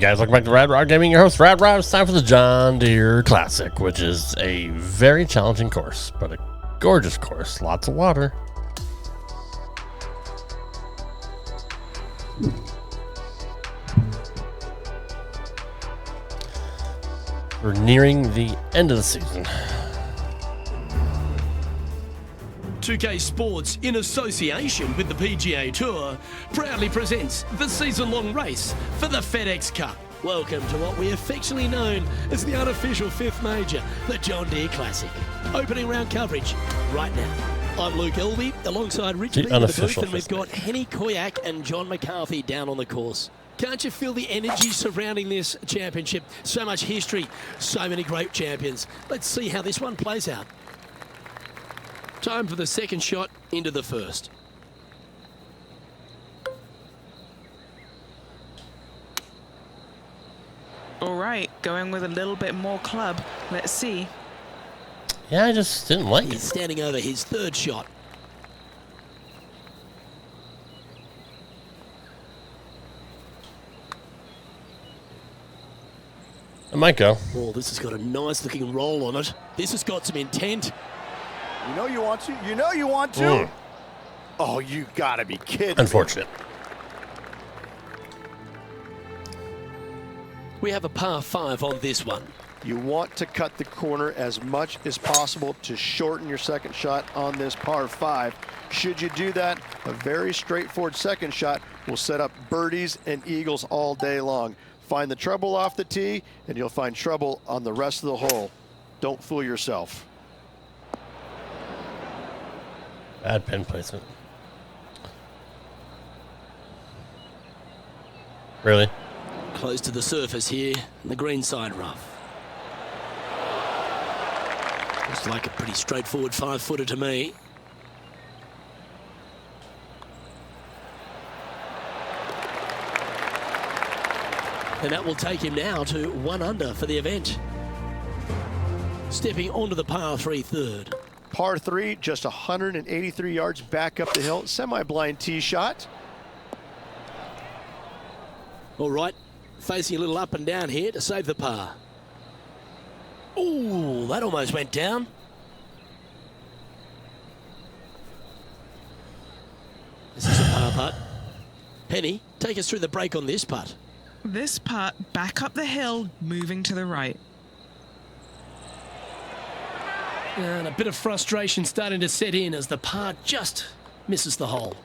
guys, welcome back to Rad Rod Gaming. Your host, Rad Rod. It's time for the John Deere Classic, which is a very challenging course, but a gorgeous course. Lots of water. We're nearing the end of the season. 2K Sports, in association with the PGA Tour, proudly presents the season-long race for the FedEx Cup. Welcome to what we affectionately known as the unofficial fifth major, the John Deere Classic. Opening round coverage right now. I'm Luke Elvey, alongside Rich Lee in the booth, and we've got Henny Koyak and John McCarthy down on the course. Can't you feel the energy surrounding this championship? So much history, so many great champions. Let's see how this one plays out. Time for the second shot into the first. All right, going with a little bit more club. Let's see. Yeah, I just didn't like He's it. standing over his third shot. It might go. Oh, this has got a nice looking roll on it. This has got some intent. You know you want to. You know you want to. Mm. Oh, you gotta be kidding. Unfortunate. We have a par 5 on this one. You want to cut the corner as much as possible to shorten your second shot on this par 5. Should you do that, a very straightforward second shot will set up birdies and eagles all day long. Find the trouble off the tee, and you'll find trouble on the rest of the hole. Don't fool yourself. Bad pin placement. Really? Close to the surface here, the green side rough. Looks like a pretty straightforward 5-footer to me. And that will take him now to 1 under for the event. Stepping onto the par 3 third. Par 3, just 183 yards back up the hill. Semi-blind tee shot. All right, facing a little up and down here to save the par. Ooh, that almost went down. This is a par putt. Penny, take us through the break on this putt. This putt back up the hill, moving to the right. And a bit of frustration starting to set in as the par just misses the hole.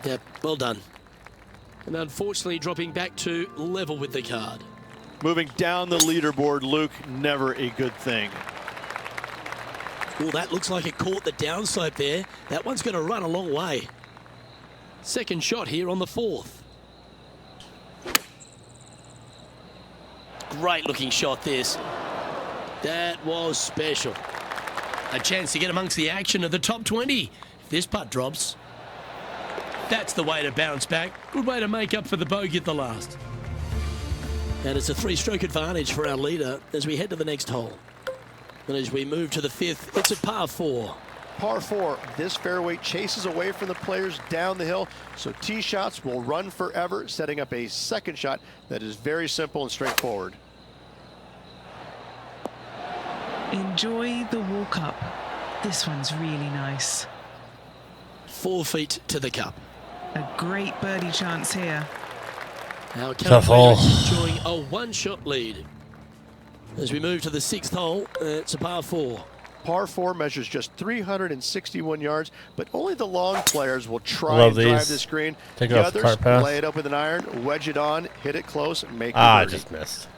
Yep, well done. And unfortunately dropping back to level with the card. Moving down the leaderboard, Luke, never a good thing. Well, that looks like it caught the downslope there. That one's going to run a long way. Second shot here on the 4th. Great looking shot this. That was special. A chance to get amongst the action of the top 20. If this putt drops, that's the way to bounce back. Good way to make up for the bogey at the last. And it's a 3-stroke advantage for our leader as we head to the next hole. And as we move to the 5th, it's a par 4. Par 4, this fairway chases away from the players down the hill, so tee shots will run forever, setting up a second shot that is very simple and straightforward. Enjoy the walk up. This one's really nice. 4 feet to the cup. A great birdie chance here. Our Tough hole. enjoying a 1-shot lead. As we move to the 6th hole, it's a par 4. Par 4 measures just 361 yards, but only the long players will try Love and drive these. this green. Take it The off the others cart path. lay it up with an iron, wedge it on, hit it close, and make Ah, I the birdie. just missed.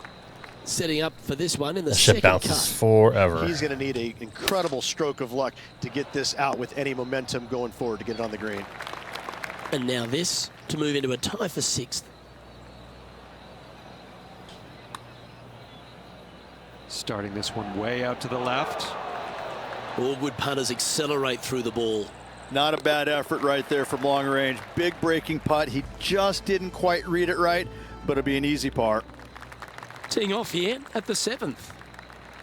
Setting up for this one in the The ship second bounces cut. forever. He's going to need an incredible stroke of luck to get this out with any momentum going forward to get it on the green. And now this to move into a tie for 6th. Starting this one way out to the left. All good putters accelerate through the ball. Not a bad effort right there from long range. Big breaking putt. He just didn't quite read it right, but it'll be an easy par. Teeing off here at the 7th.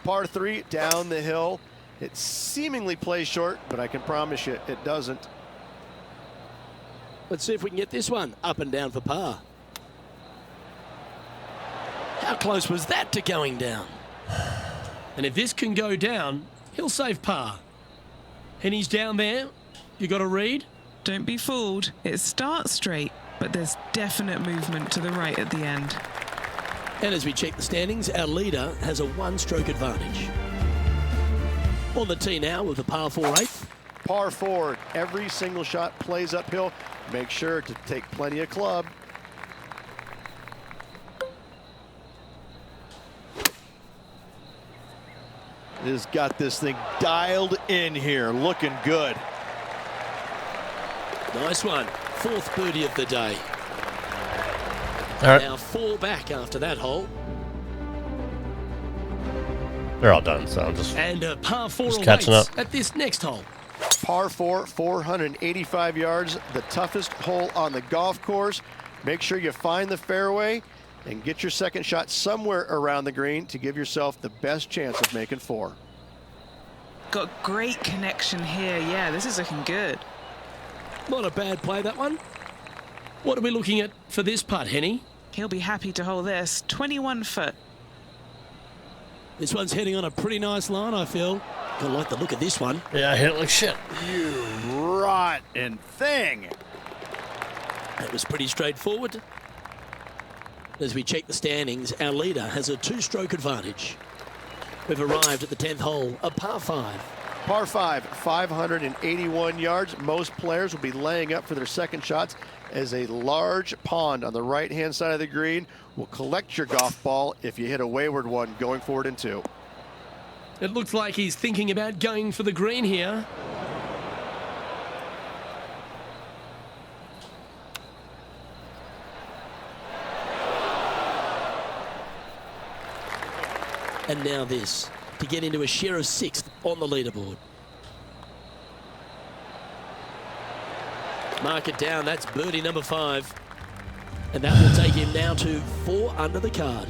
Par 3 down the hill. It seemingly plays short, but I can promise you it doesn't. Let's see if we can get this one up and down for par. How close was that to going down? And if this can go down, he'll save par. And he's down there. You got a read? Don't be fooled. It starts straight, but there's definite movement to the right at the end. And as we check the standings, our leader has a one-stroke advantage. On the tee now with the par 4 8th. Par 4, every single shot plays uphill. Make sure to take plenty of club. Has got this thing dialed in here, looking good. Nice one. 4th birdie of the day. All right. Now 4 back after that hole. They're all done, so I'm just And a par 4 Just catching awaits up. at this next hole. Par 4, 485 yards, the toughest hole on the golf course. Make sure you find the fairway and get your second shot somewhere around the green to give yourself the best chance of making 4. Got great connection here. Yeah, this is looking good. Not a bad play, that one. What are we looking at for this putt, Henny? He'll be happy to hold this. 21 foot. This one's heading on a pretty nice line, I feel. Gonna like the look of this one. yeah, I hit it like shit. You rotten thing. That was pretty straightforward. As we check the standings, our leader has a 2-stroke advantage. We've arrived at the 10th hole, a par 5. Par 5, 581 yards. Most players will be laying up for their second shots as a large pond on the right-hand side of the green will collect your golf ball if you hit a wayward one going forward in 2. It looks like he's thinking about going for the green here. And now this, to get into a share of 6th on the leaderboard. Mark it down, that's birdie number 5. And that will take him now to 4 under the card.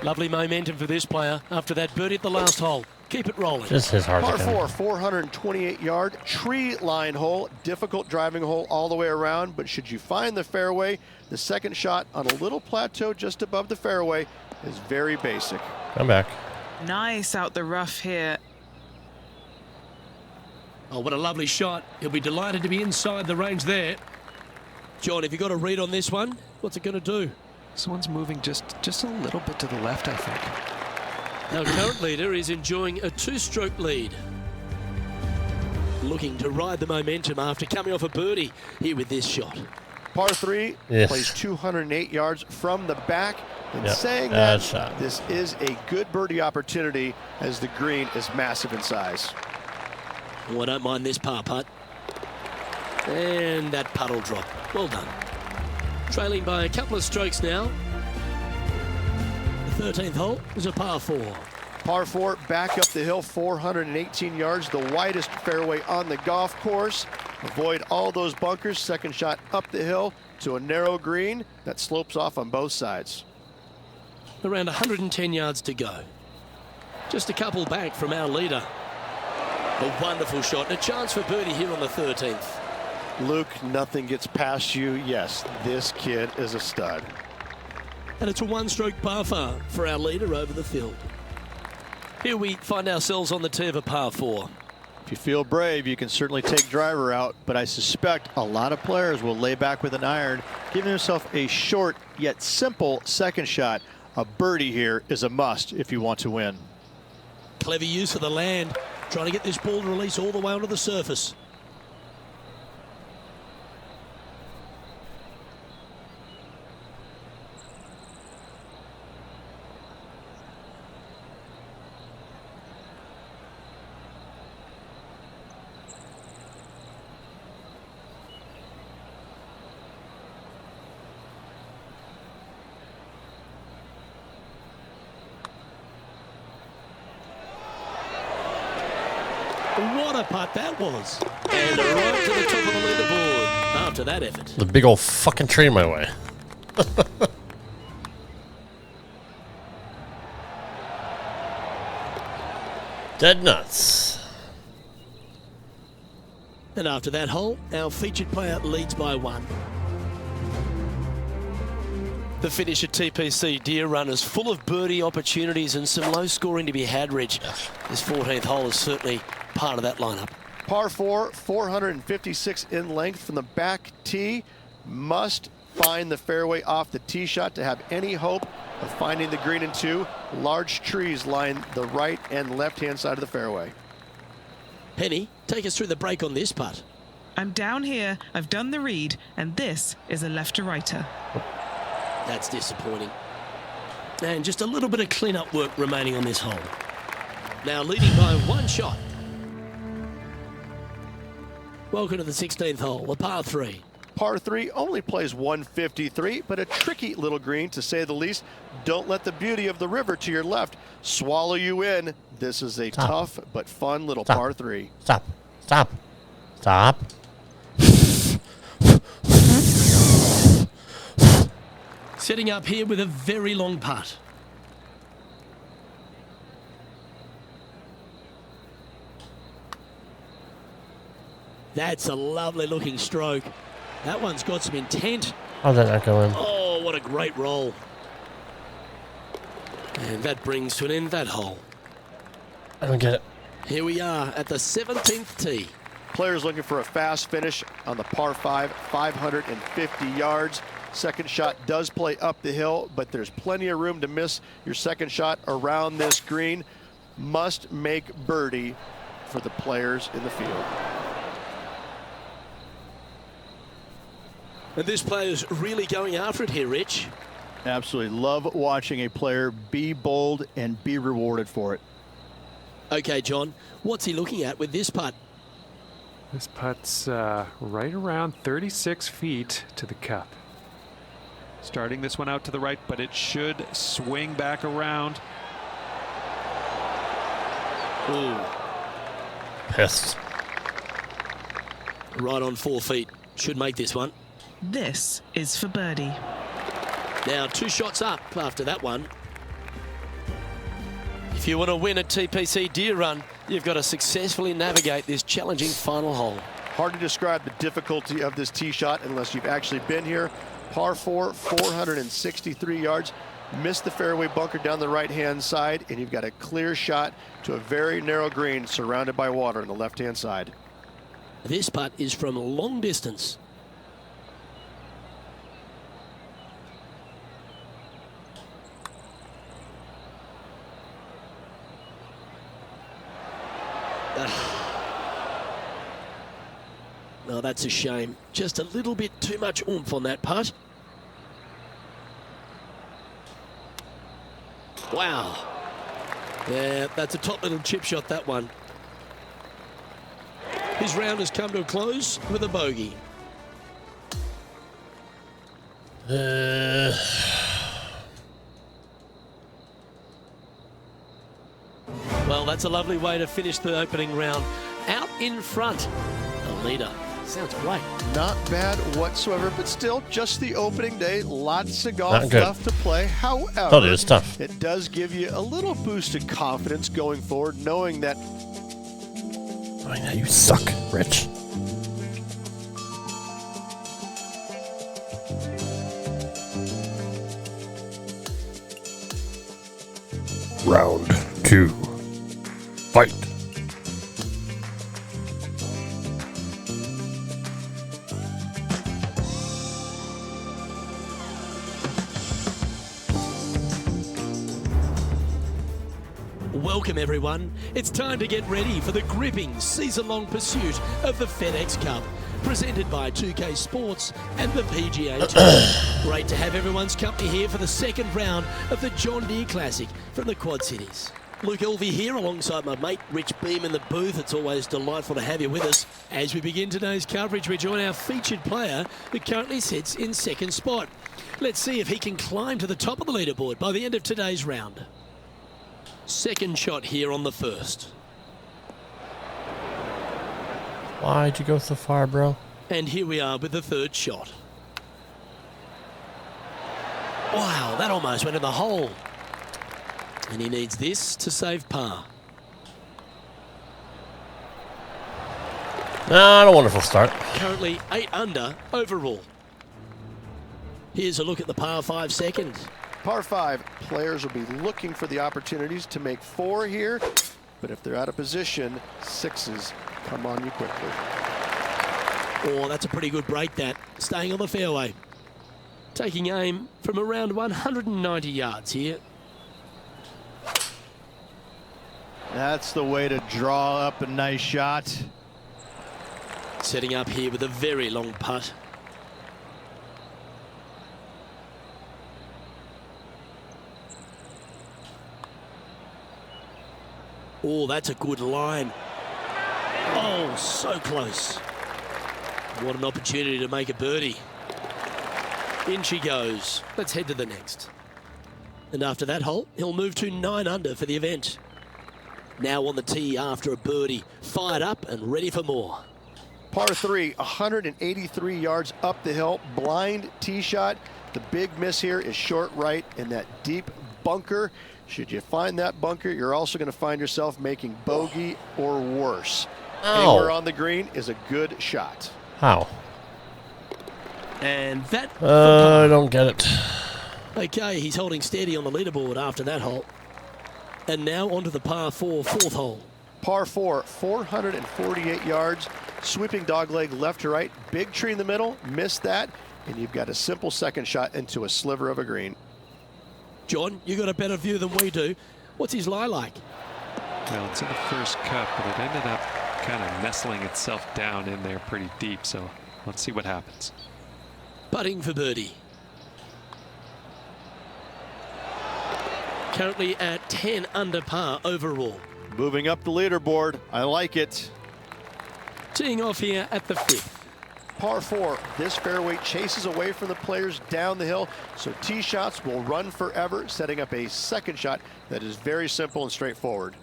Lovely momentum for this player after that birdie at the last hole. Keep it rolling. Just his hard Par to 4, 428 yard tree line hole, difficult driving hole all the way around, but should you find the fairway, the second shot on a little plateau just above the fairway is very basic. Come back. Nice out the rough here. Oh, what a lovely shot. He'll be delighted to be inside the range there. John, have you got a read on this one? What's it going to do? This one's moving just a little bit to the left, I think. Our current leader is enjoying a 2-stroke lead. Looking to ride the momentum after coming off a birdie here with this shot. Par 3 Yes. plays 208 yards from the back. And Yep, saying bad that, shot. this is a good birdie opportunity as the green is massive in size. Oh, I don't mind this par putt. And that putt will drop. Well done. Trailing by a couple of strokes now. The 13th hole is a par 4. Par 4, back up the hill, 418 yards, the widest fairway on the golf course. Avoid all those bunkers. Second shot up the hill to a narrow green that slopes off on both sides. Around 110 yards to go. Just a couple back from our leader. A wonderful shot and a chance for birdie here on the 13th. Luke, nothing gets past you. Yes, this kid is a stud. And it's a 1-stroke par 4 for our leader over the field. Here we find ourselves on the tee of a par 4. If you feel brave, you can certainly take driver out, but I suspect a lot of players will lay back with an iron, giving themselves a short yet simple second shot. A birdie here is a must if you want to win. Clever use of the land, trying to get this ball to release all the way onto the surface. What a putt that was. And right to the top of the leaderboard after that effort. The big old fucking tree in my way. Dead nuts. And after that hole, our featured player leads by 1. The finish at TPC Deer Run is full of birdie opportunities and some low scoring to be had, Rich. This 14th hole is certainly part of that lineup. Par 4, 456 in length from the back tee. Must find the fairway off the tee shot to have any hope of finding the green in 2. Large trees line the right and left-hand side of the fairway. Penny, take us through the break on this putt. I'm down here, I've done the read, and this is a left-to-righter. That's disappointing. And just a little bit of clean-up work remaining on this hole. Now leading by 1 shot. Welcome to the 16th hole, the par 3. Par 3 only plays 153, but a tricky little green to say the least. Don't let the beauty of the river to your left swallow you in. This is a tough but fun little par 3. Stop. Stop. Stop. Setting up here with a very long putt. That's a lovely looking stroke. That one's got some intent. How'd that not go in? Oh, what a great roll. And that brings to an end that hole. I don't get it. Here we are at the 17th tee. Players looking for a fast finish on the par 5, 550 yards. Second shot does play up the hill, but there's plenty of room to miss your second shot around this green. Must make birdie for the players in the field. And this player's really going after it here, Rich. Absolutely love watching a player be bold and be rewarded for it. Okay, John, what's he looking at with this putt? This putt's right around 36 feet to the cup. Starting this one out to the right, but it should swing back around. Ooh, Pissed. right on 4 feet. Should make this one. This is for birdie. Now 2 shots up after that one. If you want to win at TPC Deer Run, you've got to successfully navigate this challenging final hole. Hard to describe the difficulty of this tee shot unless you've actually been here. Par 4, 463 yards. Missed the fairway bunker down the right-hand side, and you've got a clear shot to a very narrow green surrounded by water on the left-hand side. This putt is from long distance. No, that's a shame. Just a little bit too much oomph on that putt. Wow. Yeah, that's a top little chip shot, that one. His round has come to a close with a bogey. Well, that's a lovely way to finish the opening round. Out in front, the leader. Sounds great. Not bad whatsoever, but still just the opening day. Lots of golf Not good. left to play. However, Told you, it's tough. it does give you a little boost of confidence going forward, knowing that I know you suck, Rich. Round 2. Fight. Welcome, everyone. It's time to get ready for the gripping season-long pursuit of the FedEx Cup, presented by 2K Sports and the PGA Tour. Great to have everyone's company here for the second round of the John Deere Classic from the Quad Cities. Luke Elvey here alongside my mate Rich Beam in the booth. It's always delightful to have you with us. As we begin today's coverage, we join our featured player who currently sits in second spot. Let's see if he can climb to the top of the leaderboard by the end of today's round. Second shot here on the first. Why'd you go so far, bro? And here we are with the third shot. Wow, that almost went in the hole. And he needs this to save par. Not a wonderful start. Currently 8 under overall. Here's a look at the par 5 second. Par 5, players will be looking for the opportunities to make 4 here, but if they're out of position, 6s come on you quickly. Oh, that's a pretty good break, that. Staying on the fairway. Taking aim from around 190 yards here. That's the way to draw up a nice shot. Setting up here with a very long putt. Oh, that's a good line. Oh, so close. What an opportunity to make a birdie. In she goes. Let's head to the next. And after that hole, he'll move to 9 under for the event. Now on the tee after a birdie, fired up and ready for more. Par 3, 183 yards up the hill, blind tee shot. The big miss here is short right in that deep bunker. Should you find that bunker, you're also going to find yourself making bogey or worse. Ow. Anywhere on the green is a good shot. How? And that... I don't get it. Okay, he's holding steady on the leaderboard after that hole. And now onto the par 4 fourth hole. Par 4, 448 yards, sweeping dogleg left to right, big tree in the middle, missed that, and you've got a simple second shot into a sliver of a green. John, you got a better view than we do. What's his lie like? Well, it's in the first cut, but it ended up kind of nestling itself down in there pretty deep. So let's see what happens. Putting for birdie. Currently at 10 under par overall. Moving up the leaderboard. I like it. Teeing off here at the 5th. Par 4, this fairway chases away from the players down the hill, so tee shots will run forever, setting up a second shot that is very simple and straightforward.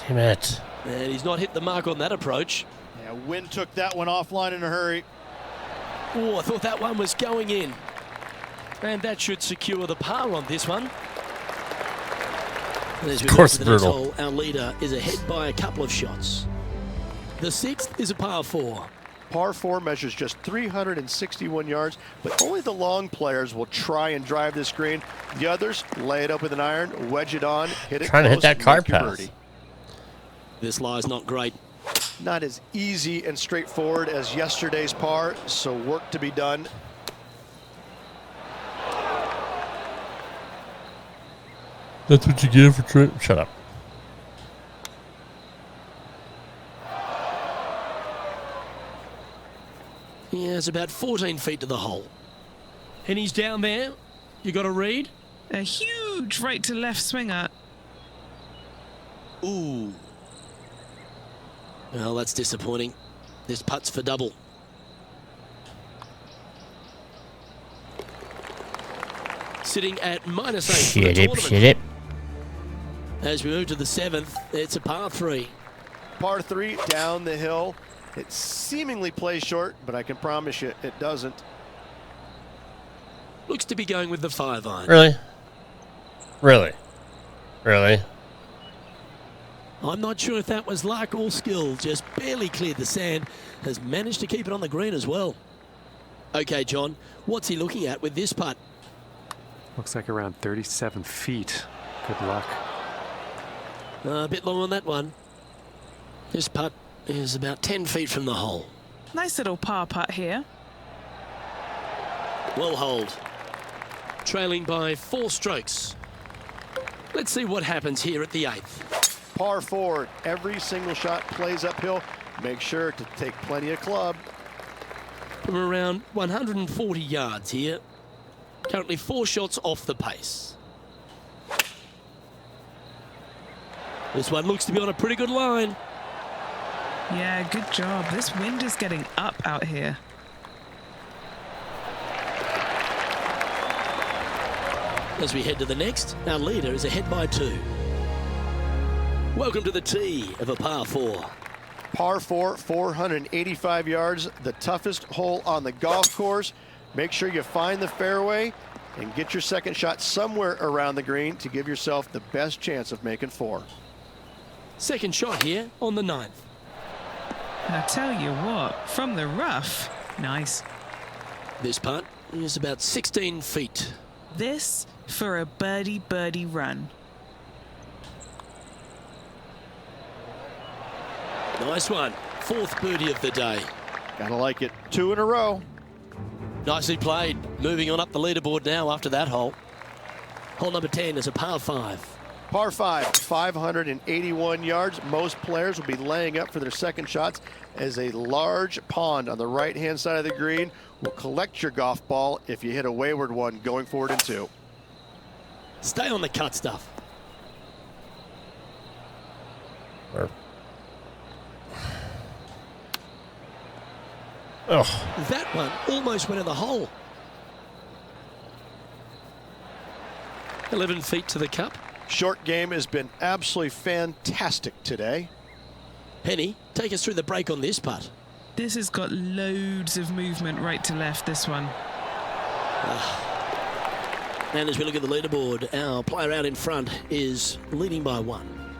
Damn it. And he's not hit the mark on that approach. Yeah, wind took that one offline in a hurry. Oh, I thought that one was going in. And that should secure the par on this one. And as we Of course go to the next brutal. hole, our leader is ahead by a couple of shots. The 6th is a par 4. Par 4 measures just 361 yards, but only the long players will try and drive this green. The others lay it up with an iron, wedge it on, hit it Trying to hit close, that and car make your pass. birdie. This lie's not great. Not as easy and straightforward as yesterday's par, so work to be done. That's what you get for trying. Shut up. Yeah, it's about 14 feet to the hole. And he's down there. You got a read? A huge right to left swinger. Ooh. Well, that's disappointing. This putt's for double. Sitting at -8 for the Shit it, tournament. shit it. As we move to the 7th, it's a par 3. Par 3 down the hill. It seemingly plays short, but I can promise you it doesn't. Looks to be going with the 5-iron. Really? Really? Really? I'm not sure if that was luck or skill. Just barely cleared the sand. Has managed to keep it on the green as well. Okay, John, what's he looking at with this putt? Looks like around 37 feet. Good luck. A bit long on that one. This putt is about 10 feet from the hole. Nice little par putt here. Well holed. Trailing by 4 strokes. Let's see what happens here at the 8th. Par 4, every single shot plays uphill. Make sure to take plenty of club. From around 140 yards here. Currently 4 shots off the pace. This one looks to be on a pretty good line. Yeah, good job. This wind is getting up out here. As we head to the next, our leader is ahead by 2. Welcome to the tee of a par 4. Par 4, 485 yards, the toughest hole on the golf course. Make sure you find the fairway and get your second shot somewhere around the green to give yourself the best chance of making 4. Second shot here on the 9th. I tell you what, from the rough, nice. This putt is about 16 feet. This for a birdie run. Nice one. 4th birdie of the day. Gotta like it. 2 in a row. Nicely played. Moving on up the leaderboard now after that hole. Hole number 10 is a par 5. Par 5, 581 yards. Most players will be laying up for their second shots as a large pond on the right-hand side of the green will collect your golf ball if you hit a wayward one going forward in 2. Stay on the cut stuff. Oh, That one almost went in the hole. 11 feet to the cup. Short game has been absolutely fantastic today. Penny, take us through the break on this putt. This has got loads of movement right to left, this one. And as we look at the leaderboard, our player out in front is leading by 1.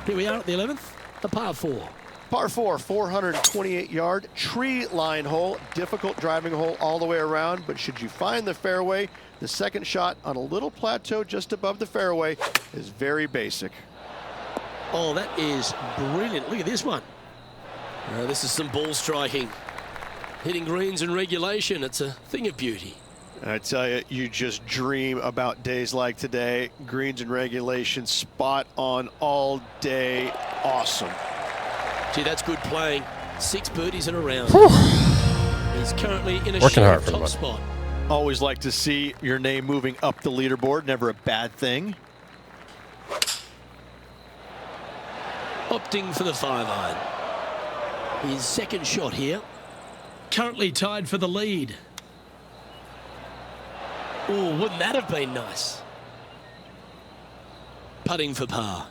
Here we are at the 11th, a par 4. Par 4, 428-yard tree line hole. Difficult driving hole all the way around, but should you find the fairway, the second shot on a little plateau just above the fairway is very basic. Oh, that is brilliant. Look at this one. This is some ball striking. Hitting greens in regulation. It's a thing of beauty. I tell you, you just dream about days like today. Greens and regulation, spot on all day. Awesome. Gee, that's good playing. 6 birdies in a round. He's currently in a Working hard for top the spot. Always like to see your name moving up the leaderboard. Never a bad thing. Opting for the 5-iron. His second shot here. Currently tied for the lead. Oh, wouldn't that have been nice? Putting for par.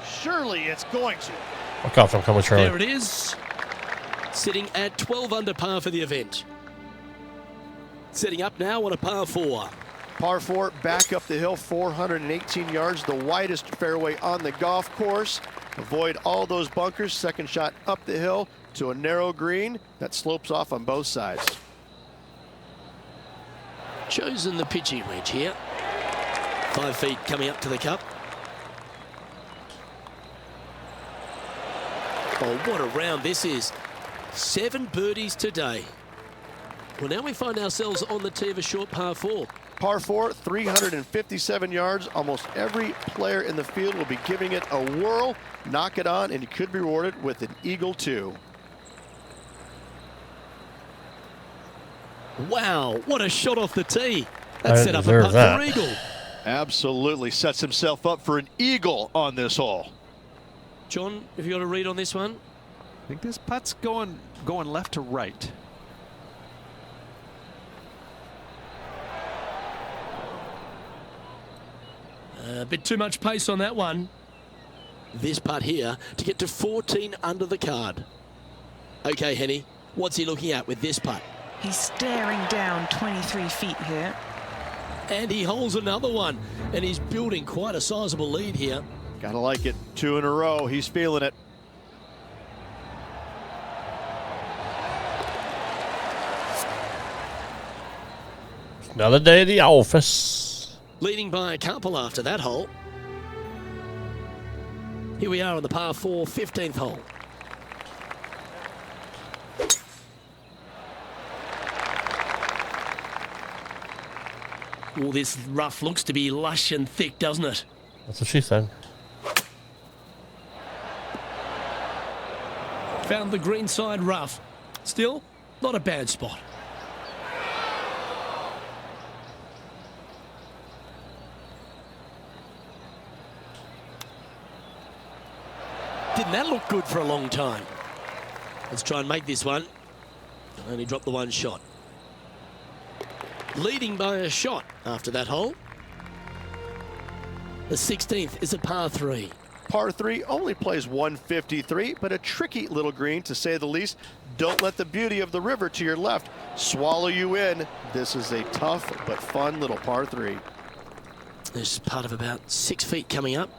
Surely it's going to. fuck off, I'm coming, Charlie. There it is. Sitting at 12 under par for the event. Setting up now on a par 4. Par 4, back up the hill, 418 yards, the widest fairway on the golf course. Avoid all those bunkers. Second shot up the hill to a narrow green that slopes off on both sides. Chosen the pitching wedge here. 5 feet coming up to the cup. Oh, what a round this is. 7 birdies today. Well, now we find ourselves on the tee of a short par 4. Par 4, 357 yards. Almost every player in the field will be giving it a whirl. Knock it on, and you could be rewarded with an eagle too. Wow, what a shot off the tee. That I set up a deserve putt that. for eagle. Absolutely sets himself up for an eagle on this hole. John, have you got a read on this one? I think this putt's going left to right. A bit too much pace on that one. This putt here to get to 14 under the card. Okay, Henny, what's he looking at with this putt? He's staring down 23 feet here. And he holds another one, and he's building quite a sizable lead here. Gotta like it. 2 in a row. He's feeling it. Another day at the office. Leading by a couple after that hole. Here we are on the par 4, 15th hole. Oh, this rough looks to be lush and thick, doesn't it? That's what she said. Found the green side rough. Still, not a bad spot. Didn't that look good for a long time? Let's try and make this one. Only dropped the one shot. Leading by a shot after that hole. The 16th is a par 3. Par 3 only plays 153, but a tricky little green to say the least. Don't let the beauty of the river to your left swallow you in. This is a tough but fun little par 3. There's part of about 6 feet coming up.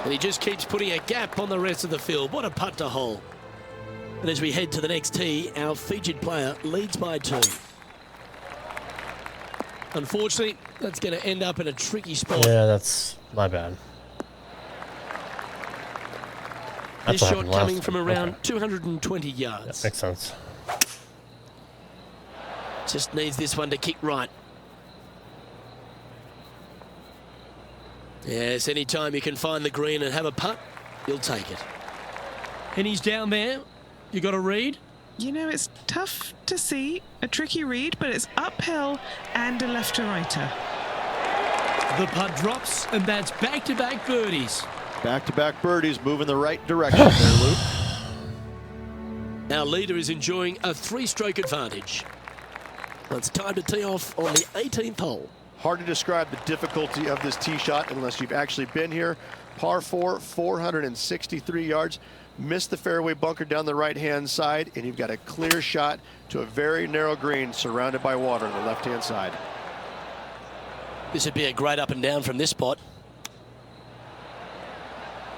And he just keeps putting a gap on the rest of the field. What a putt to hole. And as we head to the next tee, our featured player leads by 2. Unfortunately, that's going to end up in a tricky spot. Yeah, that's my bad. This That's what shot happened coming last from time. around Okay. 220 Yeah, yards. makes sense. Just needs this one to kick right. Yes, anytime you can find the green and have a putt, you'll take it. And he's down there. You got a read? You know, it's tough to see, a tricky read, but it's uphill and a left to righter. The putt drops, and that's back-to-back birdies. Back-to-back birdies, move in the right direction there, Luke. Our leader is enjoying a 3-stroke advantage. Well, it's time to tee off on the 18th hole. Hard to describe the difficulty of this tee shot unless you've actually been here. Par 4, 463 yards. Missed the fairway bunker down the right-hand side, and you've got a clear shot to a very narrow green surrounded by water on the left-hand side. This would be a great up and down from this spot.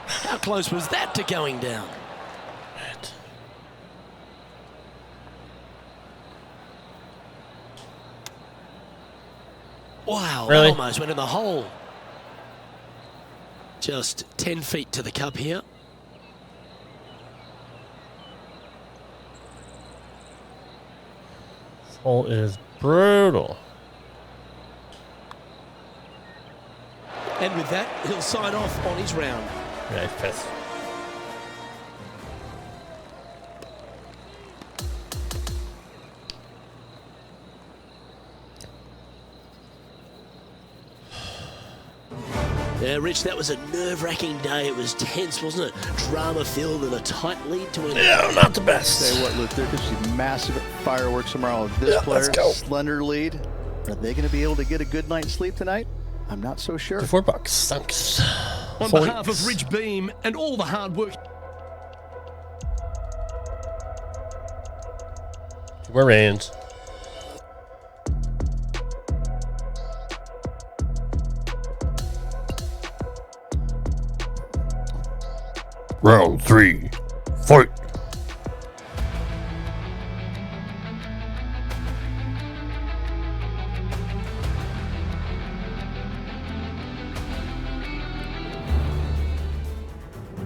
How close was that to going down? Wow, Really? that almost went in the hole. Just 10 feet to the cup here. This hole is brutal. And with that, he'll sign off on his round. Yeah, he's pissed. Yeah, Rich, that was a nerve-wracking day. It was tense, wasn't it? Drama-filled and a tight lead to win. Yeah, not the best. Tell you what, Luke, there could be massive fireworks tomorrow. This Yeah, player, let's go. slender lead. Are they going to be able to get a good night's sleep tonight? I'm not so sure. $4. Thanks. On behalf of Rich Beam and all the hard work. We're range. Round 3. Fight.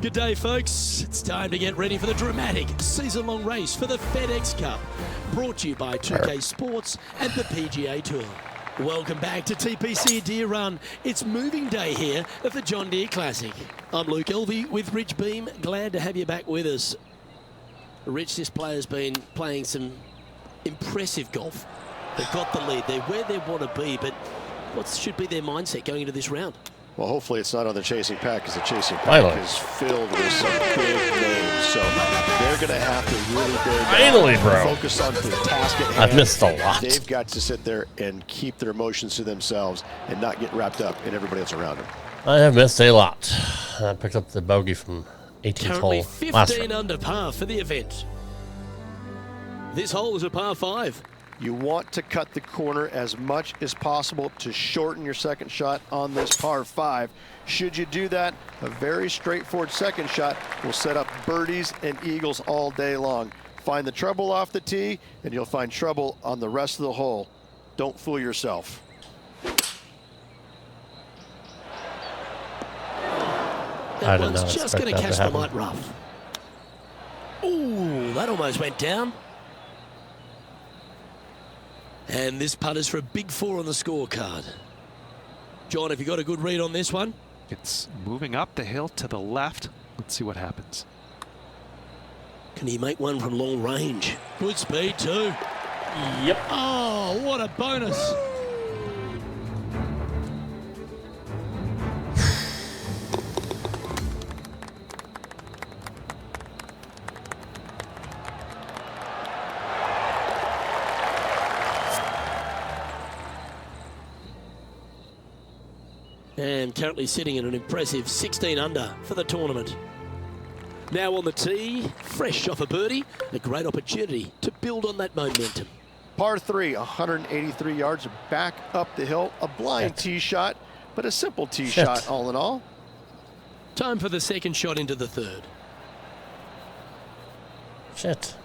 Good day, folks. It's time to get ready for the dramatic season-long race for the FedEx Cup, brought to you by 2K Sports and the PGA Tour. Welcome back to TPC Deer Run. It's moving day here at the John Deere Classic. I'm Luke Elvey with Rich Beam. Glad to have you back with us. Rich, this player's been playing some impressive golf. They've got the lead. They're where they want to be, but what should be their mindset going into this round? Well, hopefully it's not on the chasing pack, because the chasing pack Finally. is filled with some big names. So they're going to have to really Finally, bro. focus on the task at hand. I've missed a lot. They've got to sit there and keep their emotions to themselves and not get wrapped up in everybody else around them. I have missed a lot. I picked up the bogey from 18th Currently hole last 15 round. under par for the event. This hole is a par 5. You want to cut the corner as much as possible to shorten your second shot on this par 5. Should you do that, a very straightforward second shot will set up birdies and eagles all day long. Find the trouble off the tee, and you'll find trouble on the rest of the hole. Don't fool yourself. I That did one's not just expect going to that catch to the happen. mud rough. Ooh, that almost went down. And this putt is for a big 4 on the scorecard. John, have you got a good read on this one? It's moving up the hill to the left. Let's see what happens. Can he make one from long range? Good speed too. Yep. Oh, what a bonus. And currently sitting at an impressive 16 under for the tournament. Now on the tee, fresh off a birdie, a great opportunity to build on that momentum. Par 3, 183 yards back up the hill. A blind tee shot, but a simple tee shot all in all. Time for the second shot into the third. Shit.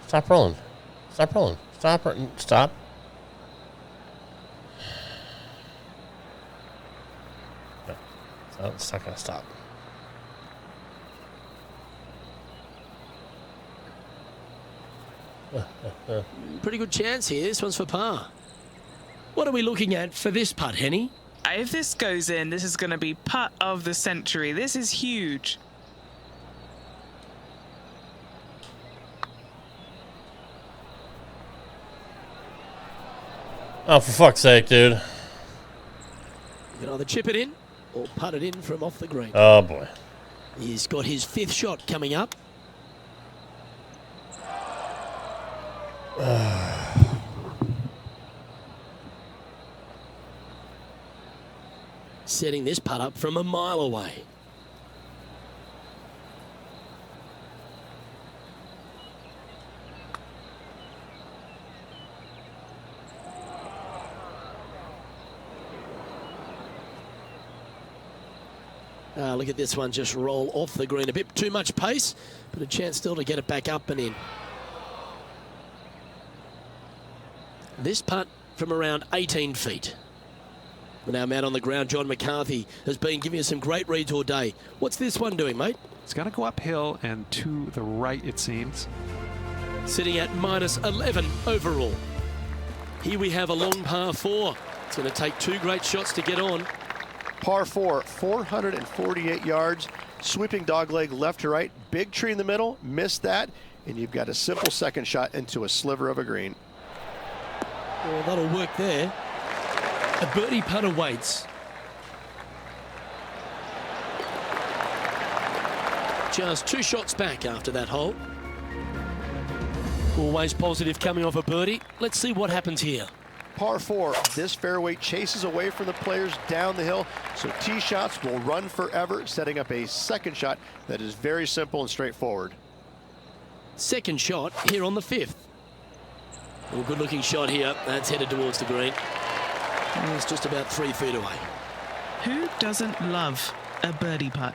Stop rolling. Stop. No, it's not going to stop. Pretty good chance here. This one's for par. What are we looking at for this putt, Henny? If this goes in, this is going to be putt of the century. This is huge. Oh, for fuck's sake, dude. You can either chip it in or putt it in from off the green. Oh, boy. He's got his 5th shot coming up. Setting this putt up from a mile away. Look at this one just roll off the green. A bit too much pace, but a chance still to get it back up and in. This putt from around 18 feet. Well, now, man on the ground, John McCarthy has been giving us some great reads all day. What's this one doing, mate? It's got to go uphill and to the right, it seems. Sitting at minus 11 overall. Here we have a long par 4. It's going to take 2 great shots to get on. Par 4, 448 yards, sweeping dogleg left to right, big tree in the middle, missed that, and you've got a simple second shot into a sliver of a green. Well, that'll work there. A birdie putt awaits. Just 2 shots back after that hole. Always positive coming off a birdie. Let's see what happens here. Par 4, this fairway chases away from the players down the hill, so tee shots will run forever, setting up a second shot that is very simple and straightforward. Second shot here on the 5th. Well, good looking shot here. That's headed towards the green. It's just about 3 feet away. Who doesn't love a birdie putt?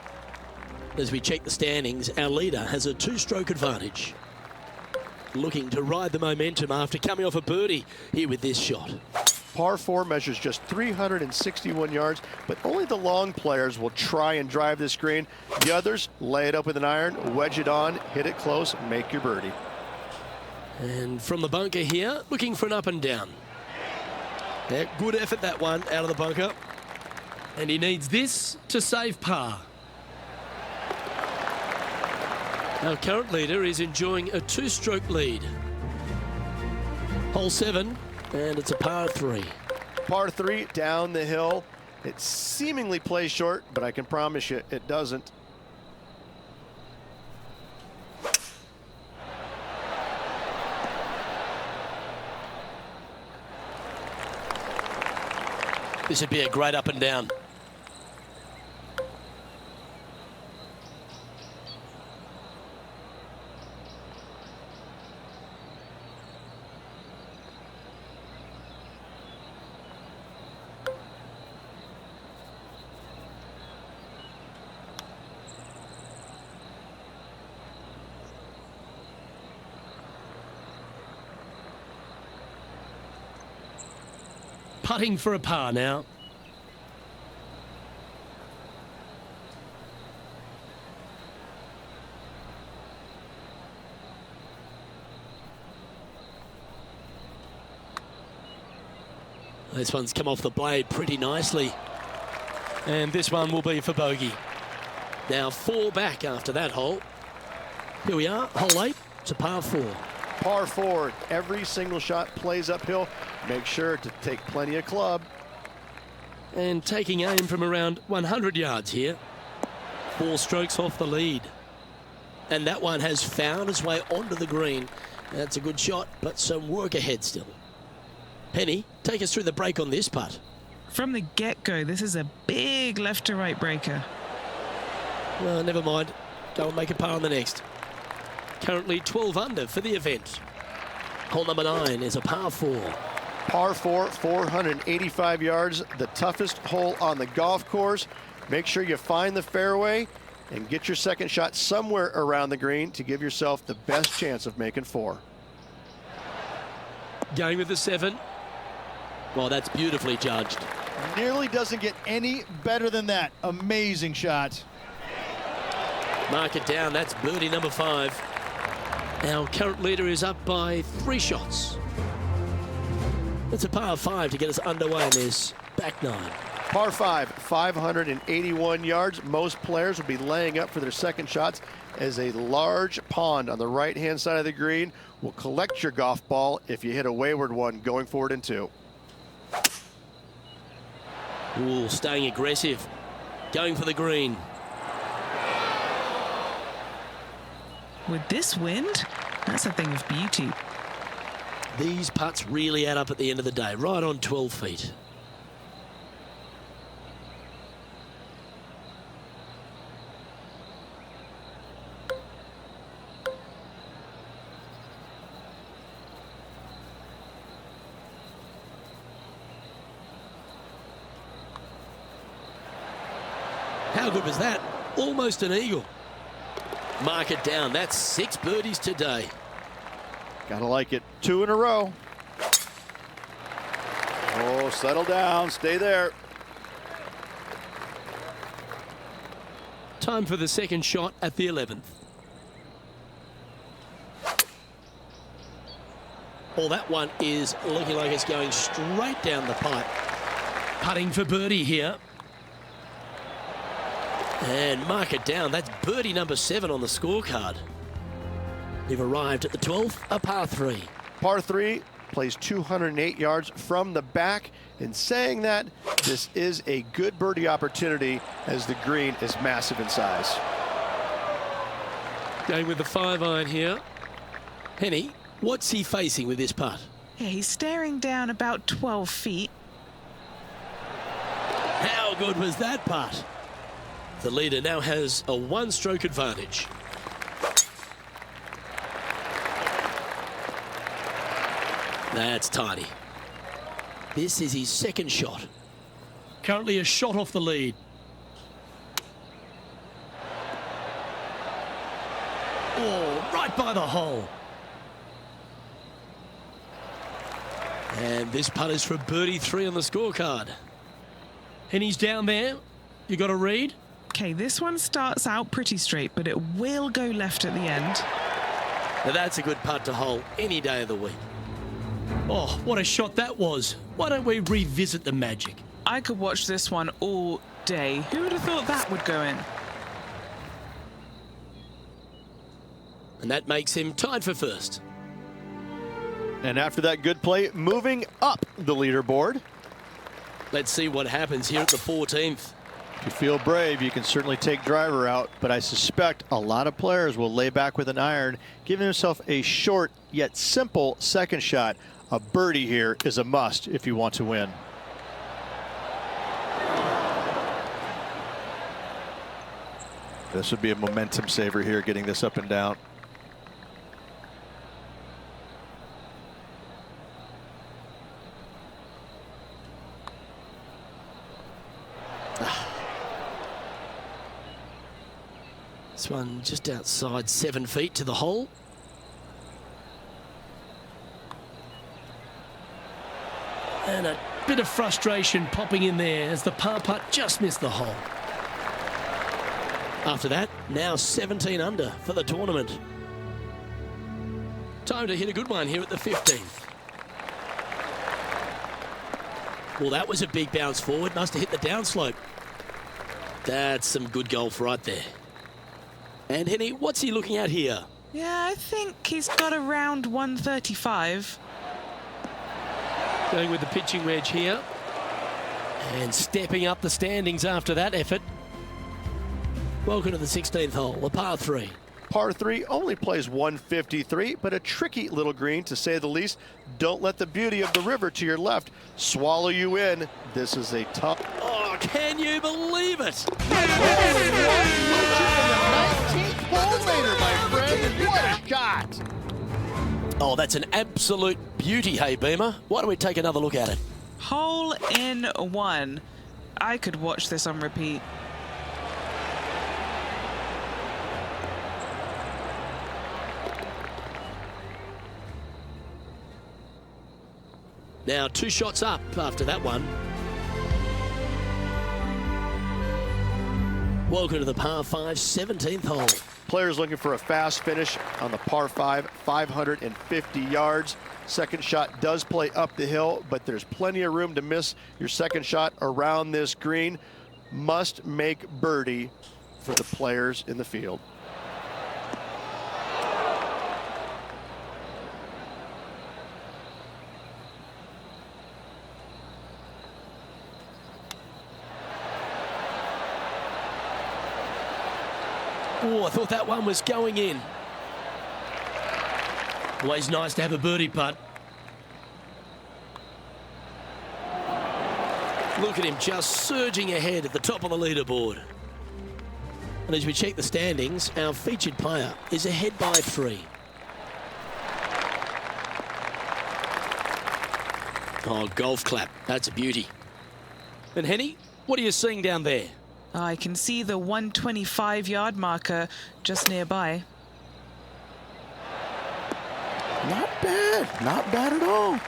As we check the standings, our leader has a 2-stroke advantage. Looking to ride the momentum after coming off a birdie here with this shot. Par 4 measures just 361 yards, but only the long players will try and drive this green. The others lay it up with an iron, wedge it on, hit it close, make your birdie. And from the bunker here, looking for an up and down. Yeah, good effort that one out of the bunker. And he needs this to save par. Our current leader is enjoying a 2-stroke lead. Hole 7, and it's a par 3. Par 3 down the hill. It seemingly plays short, but I can promise you it doesn't. This would be a great up and down. Putting for a par now. This one's come off the blade pretty nicely. And this one will be for bogey. Now 4 back after that hole. Here we are, hole 8. It's a par 4. Par 4, every single shot plays uphill. Make sure to take plenty of club. And taking aim from around 100 yards here. 4 strokes off the lead. And that one has found its way onto the green. That's a good shot, but some work ahead still. Henny, take us through the break on this putt. From the get-go, this is a big left to right breaker. Well, never mind. Go and make a par on the next. Currently 12 under for the event. Hole number 9 is a par 4. Par 4, 485 yards, the toughest hole on the golf course. Make sure you find the fairway and get your second shot somewhere around the green to give yourself the best chance of making 4. Going with the 7. Well, that's beautifully judged. Nearly doesn't get any better than that. Amazing shot. Mark it down. That's birdie number 5. Our current leader is up by 3 shots. It's a par 5 to get us underway in this back 9. Par 5, 581 yards. Most players will be laying up for their second shots as a large pond on the right-hand side of the green will collect your golf ball if you hit a wayward one going forward in 2. Ooh, staying aggressive. Going for the green. With this wind, that's a thing of beauty. These putts really add up at the end of the day, right on 12 feet. How good was that? Almost an eagle. Mark it down. That's 6 birdies today. Gotta like it. 2 in a row. Oh, settle down. Stay there. Time for the second shot at the 11th. Well, that one is looking like it's going straight down the pipe. Putting for birdie here. And mark it down. That's birdie number 7 on the scorecard. We've arrived at the 12th, a par 3. Par 3 plays 208 yards from the back. In saying that, this is a good birdie opportunity as the green is massive in size. Going with the 5-iron here. Henny, what's he facing with this putt? Yeah, he's staring down about 12 feet. How good was that putt? The leader now has a 1-stroke advantage. That's tiny. This is his second shot. Currently a shot off the lead. Oh, right by the hole. And this putt is for birdie 3 on the scorecard. And he's down there. You got a read? Okay, this one starts out pretty straight, but it will go left at the end. Now that's a good putt to hole any day of the week. Oh, what a shot that was. Why don't we revisit the magic? I could watch this one all day. Who would have thought that would go in? And that makes him tied for first. And after that good play, moving up the leaderboard. Let's see what happens here at the 14th. If you feel brave, you can certainly take driver out, but I suspect a lot of players will lay back with an iron, giving himself a short yet simple second shot. A birdie here is a must if you want to win. This would be a momentum saver here, getting this up and down. This one just outside 7 feet to the hole. And a bit of frustration popping in there as the par putt just missed the hole. After that, now 17 under for the tournament. Time to hit a good one here at the 15th. Well, that was a big bounce forward. Must have hit the downslope. That's some good golf right there. And Henny, what's he looking at here? Yeah, I think he's got around 135. Going with the pitching wedge here. And stepping up the standings after that effort. Welcome to the 16th hole, a par 3. Par 3 only plays 153, but a tricky little green to say the least. Don't let the beauty of the river to your left swallow you in. This is a tough. Oh, can you believe it? 19th hole later, my friend. What a shot. Oh, that's an absolute beauty, hey, Beamer. Why don't we take another look at it? Hole in one. I could watch this on repeat. Now 2 shots up after that one. Welcome to the par 5 17th hole. Players looking for a fast finish on the par 5, 550 yards. Second shot does play up the hill, but there's plenty of room to miss your second shot around this green. Must make birdie for the players in the field. Oh, I thought that one was going in. Always nice to have a birdie putt. Look at him just surging ahead at the top of the leaderboard. And as we check the standings, our featured player is ahead by 3. Oh, golf clap. That's a beauty. And Henny, what are you seeing down there? I can see the 125-yard marker just nearby. Not bad. Not bad at all.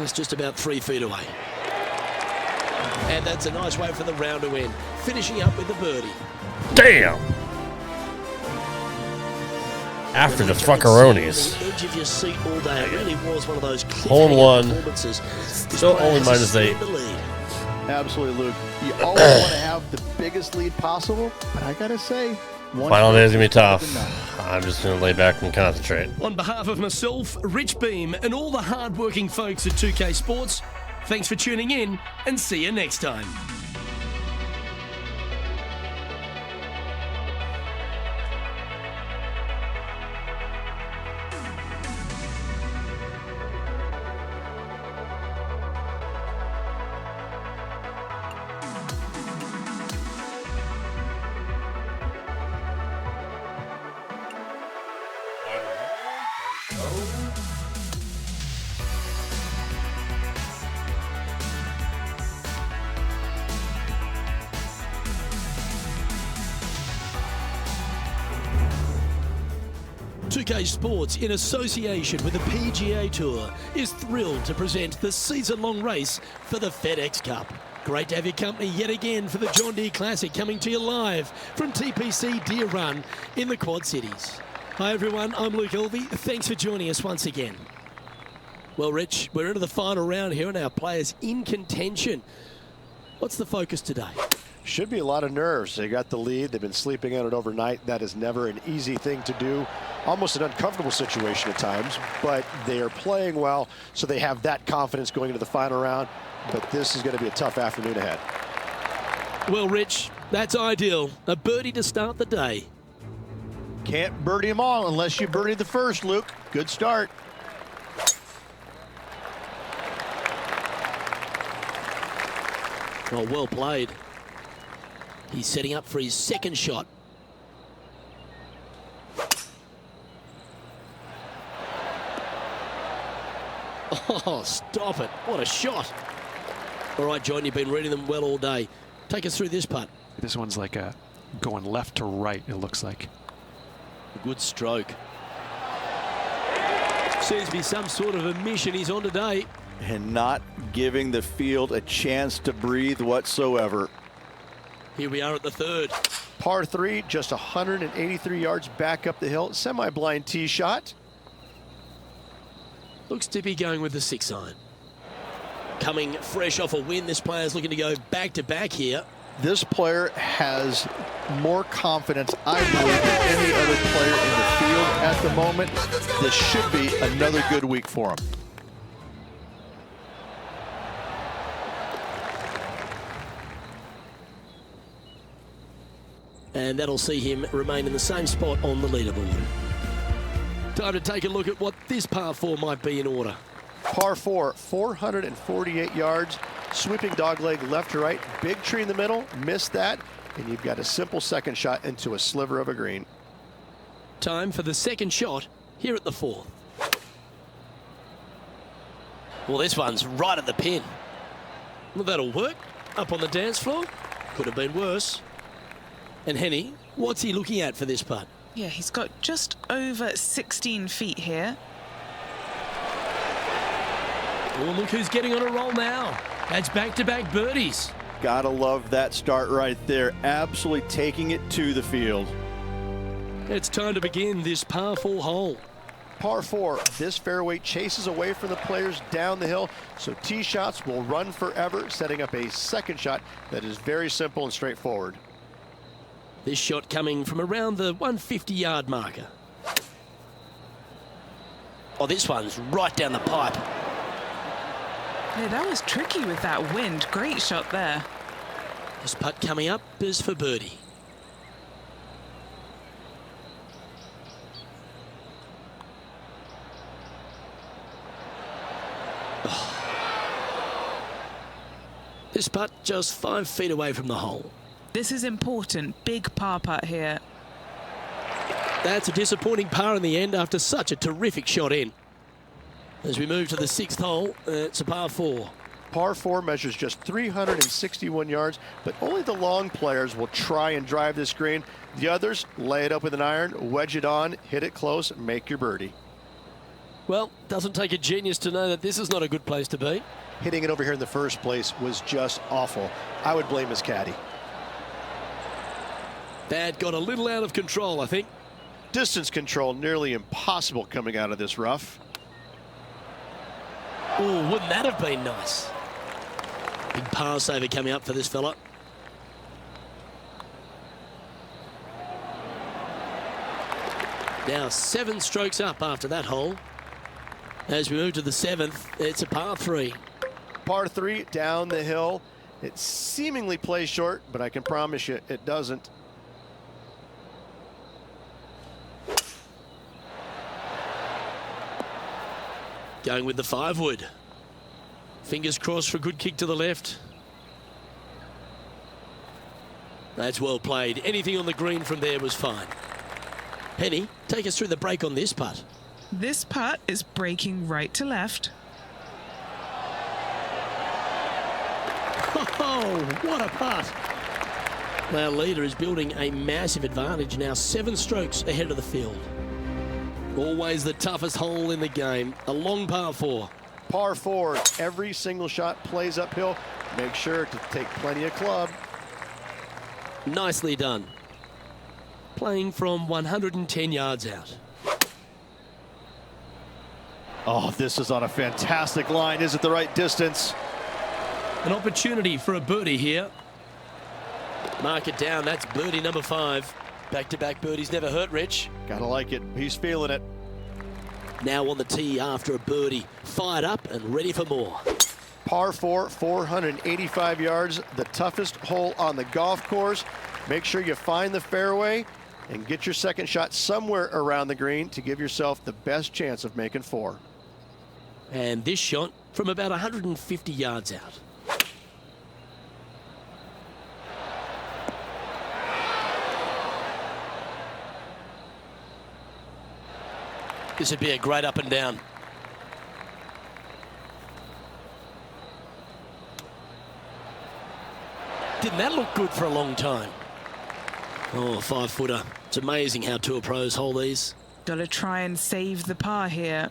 It's just about 3 feet away. And that's a nice way for the round to end. Finishing up with the birdie. Damn! After the fuckeronis. On the edge of your seat all day. It really was one of those Hole in one. performances. Still only -8. Absolutely, Luke. You always want to have the biggest lead possible, but I gotta say, Final day is going to be tough. I'm just going to lay back and concentrate. On behalf of myself, Rich Beam, and all the hard-working folks at 2K Sports, thanks for tuning in, and see you next time. Sports, in association with the PGA Tour, is thrilled to present the season-long race for the FedEx Cup. Great to have your company yet again for the John Deere Classic, coming to you live from TPC Deere Run in the Quad Cities. Hi everyone, I'm Luke Elvey. Thanks for joining us once again. Well, Rich, we're into the final round here and our players in contention. What's the focus today? Should be a lot of nerves. They got the lead. They've been sleeping on it overnight. That is never an easy thing to do. Almost an uncomfortable situation at times, but they are playing well, so they have that confidence going into the final round. But this is going to be a tough afternoon ahead. Well, Rich, that's ideal. A birdie to start the day. Can't birdie them all unless you birdie the first, Luke. Good start. Oh, well played. He's setting up for his second shot. Oh, stop it. What a shot. All right, John, you've been reading them well all day. Take us through this putt. This one's like a going left to right, it looks like. A good stroke. Seems to be some sort of a mission he's on today. And not giving the field a chance to breathe whatsoever. Here we are at the third. Par 3, just 183 yards back up the hill. Semi-blind tee shot. Looks to be going with the 6-iron. Coming fresh off a win, this player's looking to go back-to-back here. This player has more confidence, I believe, than any other player in the field at the moment. This should be another good week for him. And that'll see him remain in the same spot on the leaderboard. Time to take a look at what this par 4 might be in order. Par 4, 448 yards. Sweeping dogleg left to right. Big tree in the middle. Missed that. And you've got a simple second shot into a sliver of a green. Time for the second shot here at the 4th. Well, this one's right at the pin. Well, that'll work. Up on the dance floor. Could have been worse. And Henny, what's he looking at for this putt? Yeah, he's got just over 16 feet here. Oh, look who's getting on a roll now. That's back-to-back birdies. Gotta love that start right there. Absolutely taking it to the field. It's time to begin this par 4 hole. Par 4, this fairway chases away from the players down the hill, so tee shots will run forever, setting up a second shot that is very simple and straightforward. This shot coming from around the 150-yard marker. Oh, this one's right down the pipe. Yeah, that was tricky with that wind. Great shot there. This putt coming up is for birdie. This putt just 5 feet away from the hole. This is important. Big par putt here. That's a disappointing par in the end after such a terrific shot in. As we move to the 6th hole, it's a par 4. Par 4 measures just 361 yards, but only the long players will try and drive this green. The others lay it up with an iron, wedge it on, hit it close, make your birdie. Well, doesn't take a genius to know that this is not a good place to be. Hitting it over here in the first place was just awful. I would blame his caddy. That got a little out of control, I think. Distance control nearly impossible coming out of this rough. Oh, wouldn't that have been nice? Big par saver coming up for this fella. Now 7 strokes up after that hole. As we move to the 7th, it's a par 3. Par 3 down the hill. It seemingly plays short, but I can promise you it doesn't. Going with the 5 wood. Fingers crossed for a good kick to the left. That's well played. Anything on the green from there was fine. Henny, take us through the break on this putt. This putt is breaking right to left. Oh, what a putt. Our leader is building a massive advantage now, 7 strokes ahead of the field. Always the toughest hole in the game, a long par 4. Par 4, every single shot plays uphill. Make sure to take plenty of club. Nicely done. Playing from 110 yards out. Oh, this is on a fantastic line. Is it the right distance? An opportunity for a birdie here. Mark it down, that's birdie number 5. Back-to-back birdies never hurt, Rich. Gotta like it. He's feeling it. Now on the tee after a birdie. Fired up and ready for more. Par 4, 485 yards, the toughest hole on the golf course. Make sure you find the fairway and get your second shot somewhere around the green to give yourself the best chance of making 4. And this shot from about 150 yards out. This would be a great up and down. Didn't that look good for a long time? Oh, 5-footer. It's amazing how tour pros hold these. Got to try and save the par here.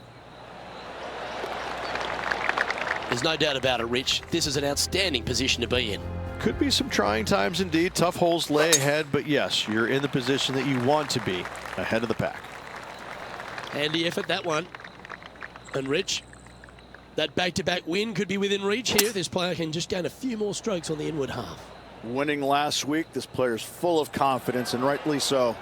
There's no doubt about it, Rich. This is an outstanding position to be in. Could be some trying times indeed. Tough holes lay ahead, but yes, you're in the position that you want to be, ahead of the pack. Handy effort, that one. And Rich, that back-to-back win could be within reach here. This player can just gain a few more strokes on the inward half. Winning last week, this player's full of confidence, and rightly so.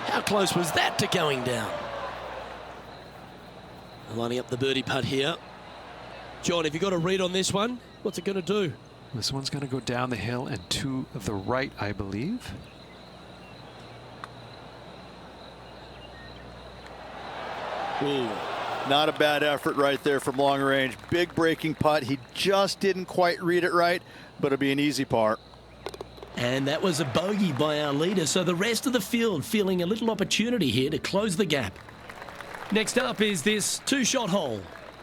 How close was that to going down? Lining up the birdie putt here. John, have you got a read on this one? What's it going to do? This one's going to go down the hill and to the right, I believe. Ooh. Not a bad effort right there from long range. Big breaking putt. He just didn't quite read it right, but it'll be an easy par. And that was a bogey by our leader, so the rest of the field feeling a little opportunity here to close the gap. Next up is this two-shot hole.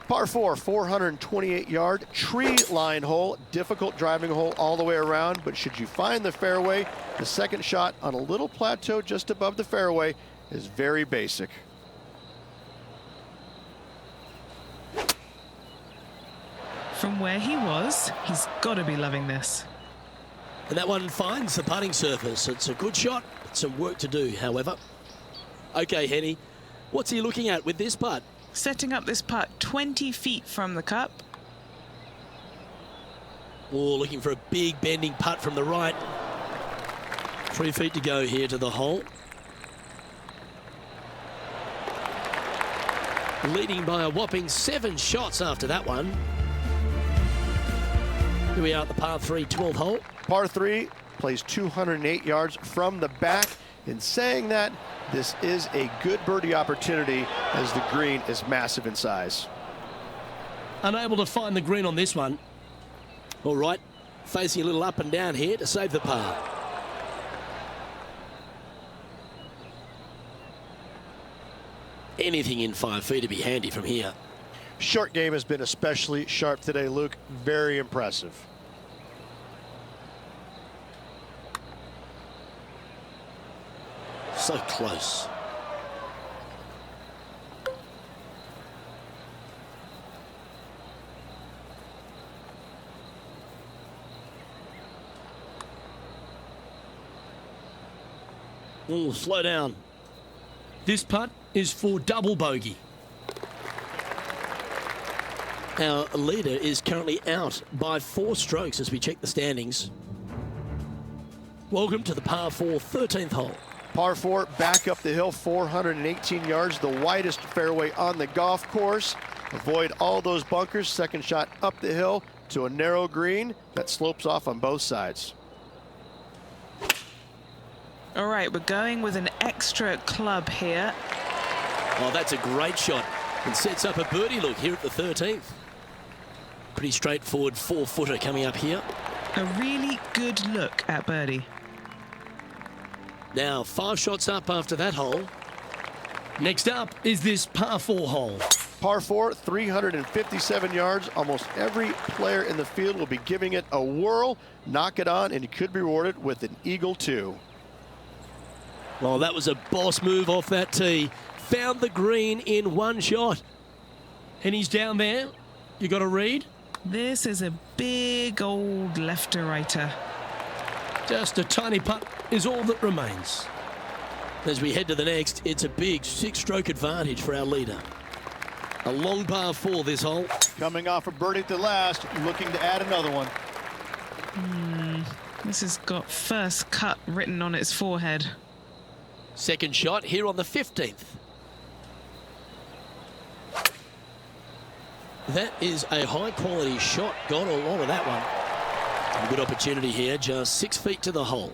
Par 4, 428-yard tree line hole. Difficult driving hole all the way around, but should you find the fairway, the second shot on a little plateau just above the fairway is very basic. From where he was, he's got to be loving this. And that one finds the putting surface. It's a good shot, but some work to do, however. Okay, Henny, what's he looking at with this putt? Setting up this putt 20 feet from the cup. Oh, looking for a big bending putt from the right. 3 feet to go here to the hole. Leading by a whopping 7 shots after that one. Here we are at the par 3 12th hole. Par 3 plays 208 yards from the back. In saying that, this is a good birdie opportunity as the green is massive in size. Unable to find the green on this one. All right, facing a little up and down here to save the par. Anything in 5 feet to be handy from here. Short game has been especially sharp today, Luke. Very impressive. So close. Ooh, slow down. This putt is for double bogey. Our leader is currently out by 4 strokes as we check the standings. Welcome to the par 4 13th hole. Par 4 back up the hill, 418 yards, the widest fairway on the golf course. Avoid all those bunkers. Second shot up the hill to a narrow green that slopes off on both sides. All right, we're going with an extra club here. Oh, that's a great shot and sets up a birdie look here at the 13th. Pretty straightforward 4-footer coming up here. A really good look at birdie. Now 5 shots up after that hole. Next up is this par 4 hole. Par 4, 357 yards. Almost every player in the field will be giving it a whirl. Knock it on, and you could be rewarded with an eagle 2. Well, that was a boss move off that tee. Found the green in 1 shot. And he's down there. You got a read? This is a big old left-to-righter. Just a tiny putt is all that remains. As we head to the next, it's a big 6-stroke advantage for our leader. A long par 4 this hole. Coming off a birdie at the last, looking to add another one. This has got first cut written on its forehead. Second shot here on the 15th. That is a high-quality shot. Got a lot of that one. A good opportunity here, just 6 feet to the hole.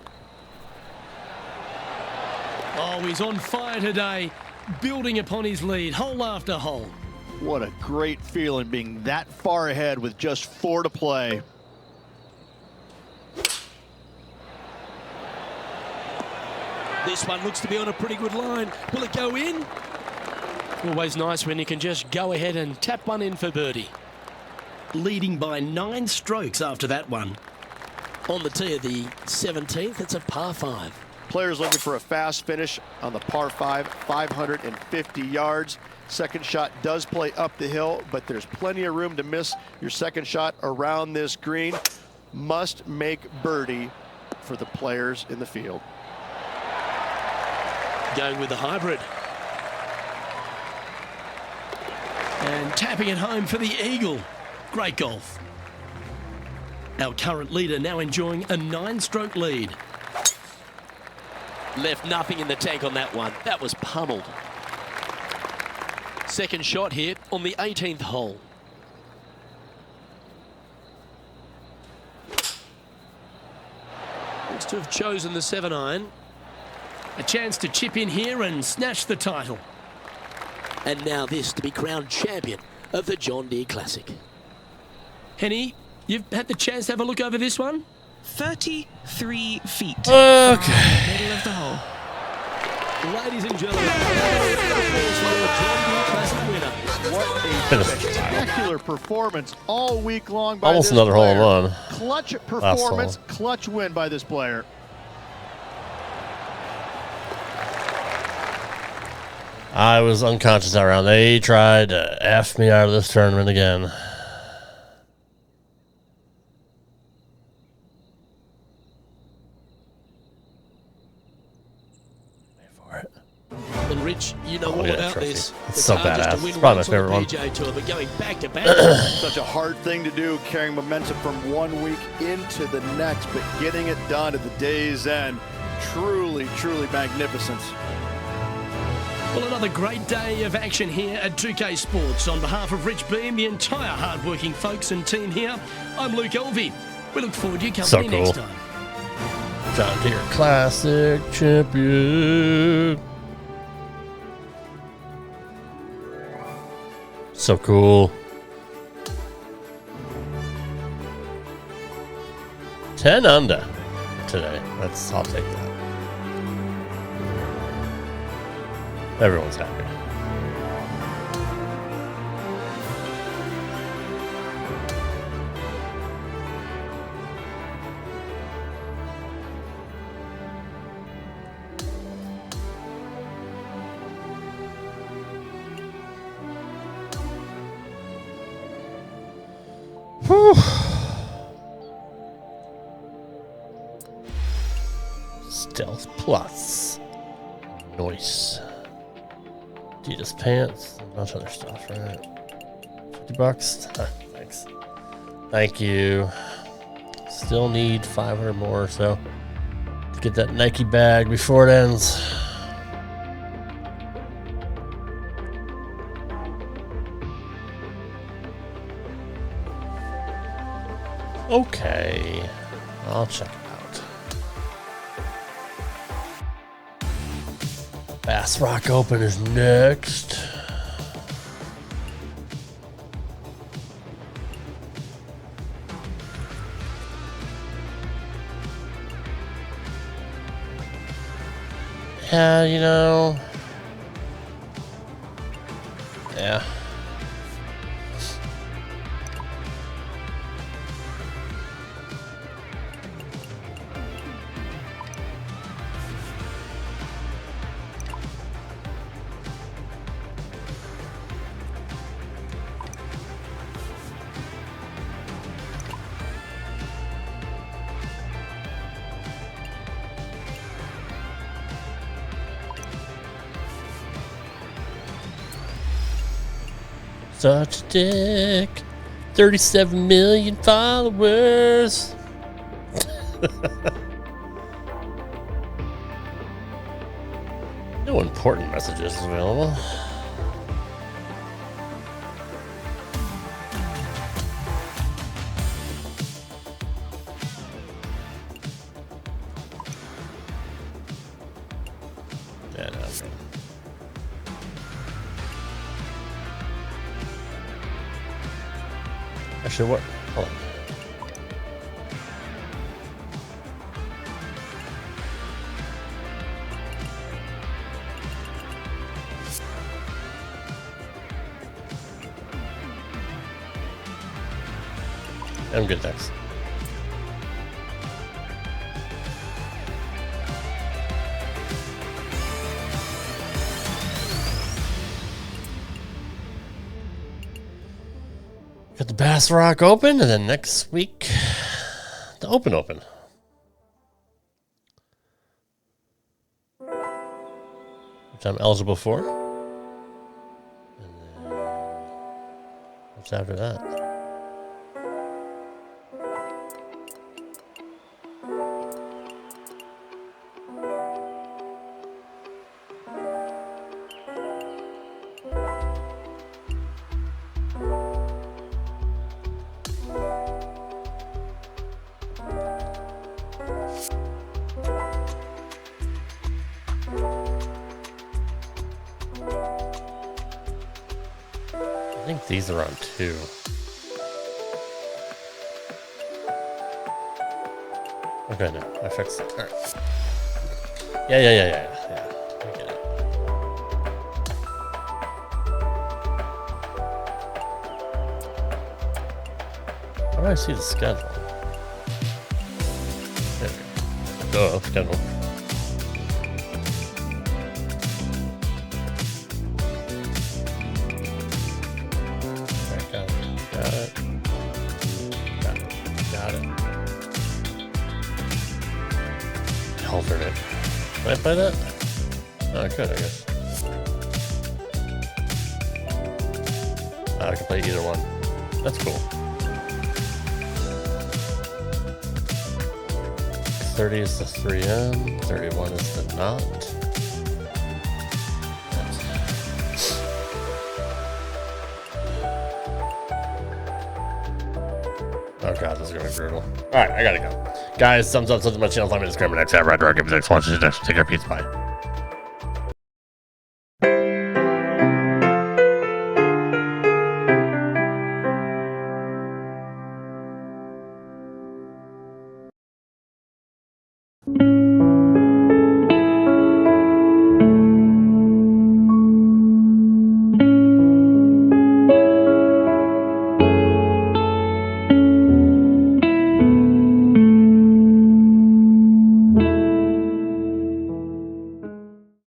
Oh, he's on fire today, building upon his lead, hole after hole. What a great feeling being that far ahead with just 4 to play. This one looks to be on a pretty good line. Will it go in? Always nice when you can just go ahead and tap one in for birdie. Leading by 9 strokes after that one. On the tee of the 17th, it's a par 5. Players looking for a fast finish on the par 5, 550 yards. Second shot does play up the hill, but there's plenty of room to miss your second shot around this green. Must make birdie for the players in the field. Going with the hybrid. And tapping it home for the eagle. Great golf. Our current leader now enjoying a 9-stroke lead. Left nothing in the tank on that one. That was pummeled. Second shot here on the 18th hole. Looks to have chosen the 7-iron. A chance to chip in here and snatch the title. And now this to be crowned champion of the John Deere Classic. Henny, you've had the chance to have a look over this one? 33 feet Okay. from the middle of the hole. Ladies and gentlemen, Classic winner. What a Finished. spectacular performance all week long by Almost this another player. hole-in-one. Clutch Last performance, hole. clutch win by this player. I was unconscious that round. They tried to F me out of this tournament again. And Rich, you know Oh, all yeah, about trophy. this. It's so hard just to badass. win It's probably once my on the favorite one. PGA Tour, but going back to back. Such a hard thing to do, carrying momentum from one week into the next, but getting it done at the day's end, truly, truly magnificent. Well, another great day of action here at 2K Sports. On behalf of Rich B and the entire hard-working folks and team here, I'm Luke Elvey. We look forward to your So company next cool. time. John Deere Classic champion. So cool. 10 under today. I'll take that. Everyone's happy. Whew. Stealth Plus. Nice. Adidas pants. A bunch of other stuff, right? $50. Thanks. Thank you. Still need 500 more or so to get that Nike bag before it ends. Okay, I'll check it out. Bass Rock Open is next. Yeah, you know. Yeah. Such a dick. 37 million followers. No important messages available. Yeah, no, okay. Actually, what? Hold on. I'm good, thanks. Got the Bass Rock Open, and then next week, the Open, which I'm eligible for. And then, what's after that? I think these are on 2. Okay, no, I fixed it. All right. Yeah. I get it. How do I see the schedule? There we go. Duh, schedule. Alright, got it. Got it. Alternate. Can I play that? Oh, I could, I guess. I can play either one. That's cool. 30 is the 3M, 31 is the not. Oh god, this is gonna be brutal. Alright, I gotta go. Guys, thumbs up, subscribe to my channel, follow me on Instagram, and next ever. I'd give it a next watch. Take care, peace, bye.